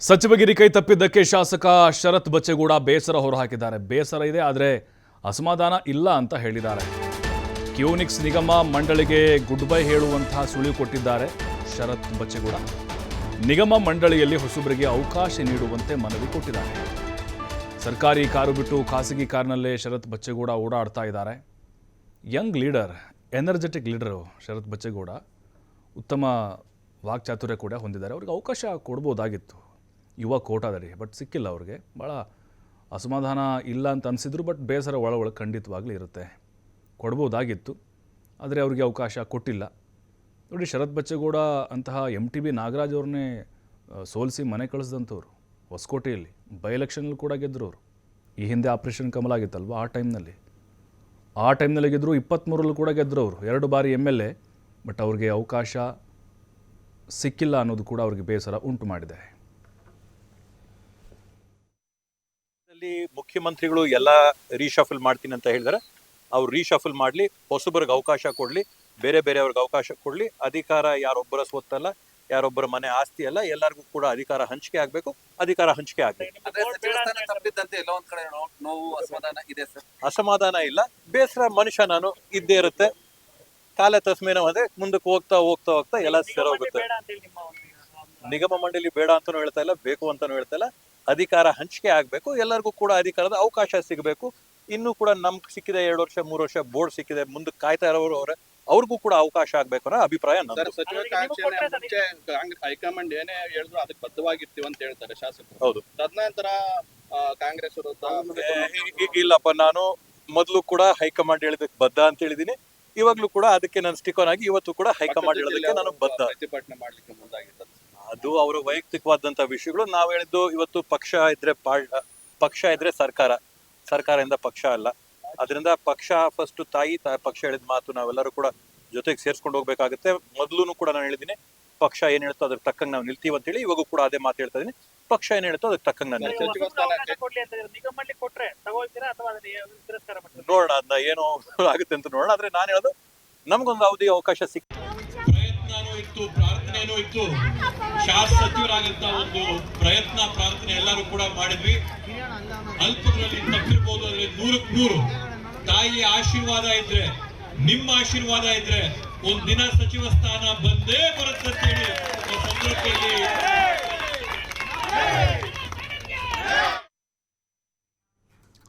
ಸಚಿವಗಿರಿ ಕೈ ತಪ್ಪಿದ್ದಕ್ಕೆ ಶಾಸಕ ಶರತ್ ಬಚ್ಚೇಗೌಡ ಬೇಸರ ಹೊರಹಾಕಿದ್ದಾರೆ. ಬೇಸರ ಇದೆ, ಆದರೆ ಅಸಮಾಧಾನ ಇಲ್ಲ ಅಂತ ಹೇಳಿದ್ದಾರೆ. ಕ್ಯೂನಿಕ್ಸ್ ನಿಗಮ ಮಂಡಳಿಗೆ ಗುಡ್ ಬೈ ಹೇಳುವಂತಹ ಸುಳಿವು ಕೊಟ್ಟಿದ್ದಾರೆ ಶರತ್ ಬಚ್ಚೇಗೌಡ. ನಿಗಮ ಮಂಡಳಿಯಲ್ಲಿ ಹೊಸಬರಿಗೆ ಅವಕಾಶ ನೀಡುವಂತೆ ಮನವಿ ಕೊಟ್ಟಿದ್ದಾರೆ. ಸರ್ಕಾರಿ ಕಾರು ಬಿಟ್ಟು ಖಾಸಗಿ ಕಾರಿನಲ್ಲೇ ಶರತ್ ಬಚ್ಚೇಗೌಡ ಓಡಾಡ್ತಾ ಇದ್ದಾರೆ. Young leader, energetic leader Sharath Bachegowda. ಉತ್ತಮ ವಾಕ್ಚಾತುರ್ಯ ಕೂಡ ಹೊಂದಿದ್ದಾರೆ. ಅವ್ರಿಗೆ ಅವಕಾಶ ಕೊಡ್ಬೋದಾಗಿತ್ತು ಯುವ ಕೋಟಾದಡಿ, ಬಟ್ ಸಿಕ್ಕಿಲ್ಲ ಅವ್ರಿಗೆ. ಭಾಳ ಅಸಮಾಧಾನ ಇಲ್ಲ ಅಂತ ಅನಿಸಿದ್ರು, ಬಟ್ ಬೇಸರ ಒಳಗೆ ಖಂಡಿತವಾಗ್ಲೂ ಇರುತ್ತೆ. ಕೊಡ್ಬೋದಾಗಿತ್ತು, ಆದರೆ ಅವ್ರಿಗೆ ಅವಕಾಶ ಕೊಟ್ಟಿಲ್ಲ. ನೋಡಿ, ಶರತ್ ಬಚ್ಚೇಗೌಡ ಅಂತಹ MTB ನಾಗರಾಜ್ ಅವ್ರನ್ನೇ ಸೋಲಿಸಿ ಮನೆ ಕಳಿಸಿದಂಥವ್ರು ಹೊಸಕೋಟೆಯಲ್ಲಿ. ಬೈ ಎಲೆಕ್ಷನಲ್ಲಿ ಕೂಡ ಗೆದ್ದರು ಅವರು. ಈ ಹಿಂದೆ ಆಪರೇಷನ್ ಕಮಲ ಆಗಿತ್ತಲ್ವ, ಆ ಟೈಮ್ನಲ್ಲಿ ಗೆದ್ದರು. 23ರಲ್ಲೂ ಕೂಡ ಗೆದ್ದರು ಅವರು. 2 ಬಾರಿ MLA. ಬಟ್ ಅವ್ರಿಗೆ ಅವಕಾಶ ಸಿಕ್ಕಿಲ್ಲ ಅನ್ನೋದು ಕೂಡ ಅವ್ರಿಗೆ ಬೇಸರ ಉಂಟು ಮಾಡಿದೆ. ಮುಖ್ಯಮಂತ್ರಿಗಳು ಎಲ್ಲ ರೀಶಫಲ್ ಮಾಡ್ತೀನಿ ಅಂತ ಹೇಳಿದರೆ, ಅವ್ರು ರೀಶಫಲ್ ಮಾಡಲಿ, ಹೊಸಬರಿಗೆ ಅವಕಾಶ ಕೊಡಲಿ, ಬೇರೆಯವ್ರಿಗೆ ಅವಕಾಶ ಕೊಡಲಿ. ಅಧಿಕಾರ ಯಾರೊಬ್ಬರ ಸ್ವತ್ತಲ್ಲ, ಯಾರೊಬ್ಬರ ಮನೆ ಆಸ್ತಿ ಅಲ್ಲ, ಎಲ್ಲರಿಗೂ ಕೂಡ ಅಧಿಕಾರ ಹಂಚಿಕೆ ಆಗಬೇಕು. ಅಧಿಕಾರ ಹಂಚಿಕೆ ಆಗಬೇಕು. ಅಸಮಾಧಾನ ಇಲ್ಲ, ಬೇಸರ ಮನುಷ್ಯ ನಾನು ಇದ್ದೇ ಇರುತ್ತೆ. ಕಾಲ ತಸ್ಮೇನ ಅಂದ್ರೆ ಮುಂದಕ್ಕೆ ಹೋಗ್ತಾ ಎಲ್ಲ ಸರೋಗುತ್ತೆ. ನಿಗಮ ಮಂಡಳಿ ಬೇಡ ಅಂತಾನೂ ಹೇಳ್ತಾ ಇಲ್ಲ, ಬೇಕು ಅಂತಾನೂ ಹೇಳ್ತಾ ಇಲ್ಲ. ಅಧಿಕಾರ ಹಂಚಿಕೆ ಆಗ್ಬೇಕು, ಎಲ್ಲರಿಗೂ ಕೂಡ ಅಧಿಕಾರದ ಅವಕಾಶ ಸಿಗಬೇಕು. ಇನ್ನೂ ಕೂಡ ನಮ್ಗೆ ಸಿಕ್ಕಿದೆ 2 ವರ್ಷ 3 ವರ್ಷ ಬೋರ್ಡ್ ಸಿಕ್ಕಿದೆ, ಮುಂದಕ್ಕೆ ಕಾಯ್ತಾ ಇರೋರು ಅವ್ರಿಗೂ ಕೂಡ ಅವಕಾಶ ಆಗ್ಬೇಕು ಅನ್ನೋ ಅಭಿಪ್ರಾಯ ನಂದು. ಹೈಕಮಾಂಡ್ ಏನೇ ಹೇಳಿದ್ರು ಅದಕ್ಕೆ ಬದ್ಧವಾಗಿರ್ತೀವಿ ಅಂತ ಹೇಳ್ತಾರೆ ಶಾಸಕರು. ಹೌದು. ತದನಂತರ ಕಾಂಗ್ರೆಸ್ ಇಲ್ಲಪ್ಪ, ನಾನು ಮೊದಲು ಕೂಡ ಹೈಕಮಾಂಡ್ ಹೇಳಿದಕ್ಕೆ ಬದ್ಧ ಅಂತ ಹೇಳಿದೀನಿ. ಇವಾಗ್ಲೂ ಕೂಡ ಅದಕ್ಕೆ ನಾನು ಸ್ಟಿಕ್ ಆನ್ ಆಗಿ ಇವತ್ತು ಕೂಡ ಹೈಕಮಾಂಡ್ ಹೇಳೋದಕ್ಕೆ ನಾನು ಬದ್ಧ. ಪ್ರತಿಭಟನೆ ಮಾಡ್ಲಿಕ್ಕೆ ಮುಂದಾಗಿದ್ದಾರೆ. ಅದು ಅವರ ವೈಯಕ್ತಿಕವಾದಂತಹ ವಿಷಯಗಳು. ನಾವು ಹೇಳಿದ್ದು ಇವತ್ತು ಪಕ್ಷ ಇದ್ರೆ ಸರ್ಕಾರದಿಂದ ಪಕ್ಷ ಅಲ್ಲ. ಅದರಿಂದ ಪಕ್ಷ ಫಸ್ಟ್ ತಾಯಿ ಪಕ್ಷ ಹೇಳಿದ ಮಾತು ನಾವೆಲ್ಲರೂ ಕೂಡ ಜೊತೆಗೆ ಸೇರ್ಸ್ಕೊಂಡು ಹೋಗ್ಬೇಕಾಗುತ್ತೆ. ಮೊದಲು ಕೂಡ ನಾನು ಹೇಳಿದ್ದೀನಿ, ಪಕ್ಷ ಏನ್ ಹೇಳ್ತೋ ಅದ್ರ ತಕ್ಕಂಗೆ ನಾವು ನಿಲ್ತೀವಿ ಅಂತ ಹೇಳಿ. ಇವಾಗ ಕೂಡ ಅದೇ ಮಾತು ಹೇಳ್ತಾ ಇದೀನಿ, ಪಕ್ಷ ಏನ್ ಹೇಳ್ತೋ ಅದಕ್ಕೆ ತಕ್ಕಂಗೆ ನಾನು ನೋಡೋಣ, ಅದನ್ನ ಏನು ಆಗುತ್ತೆ ಅಂತ ನೋಡೋಣ. ಆದ್ರೆ ನಾನು ಹೇಳೋದು, ನಮ್ಗೊಂದು ಅವಧಿ ಅವಕಾಶ ಪ್ರಯತ್ನನೂ ಇತ್ತು, ಪ್ರಾರ್ಥನೆನೂ ಇತ್ತು. ಸಚಿವರಾಗಂತ ಒಂದು ಪ್ರಾರ್ಥನೆ ಎಲ್ಲರೂ ಕೂಡ ಮಾಡಿದ್ವಿ. ಅಲ್ಪದಲ್ಲಿ ತಪ್ಪಿರ್ಬೋದು, ಅದ್ರಲ್ಲಿ 100ಕ್ಕೆ 100 ತಾಯಿಯ ಆಶೀರ್ವಾದ ಇದ್ರೆ, ನಿಮ್ಮ ಆಶೀರ್ವಾದ ಇದ್ರೆ ಒಂದ್ ದಿನ ಸಚಿವ ಸ್ಥಾನ ಬಂದೇ ಬರುತ್ತಂತೇಳಿ ಸಂದರ್ಭದಲ್ಲಿ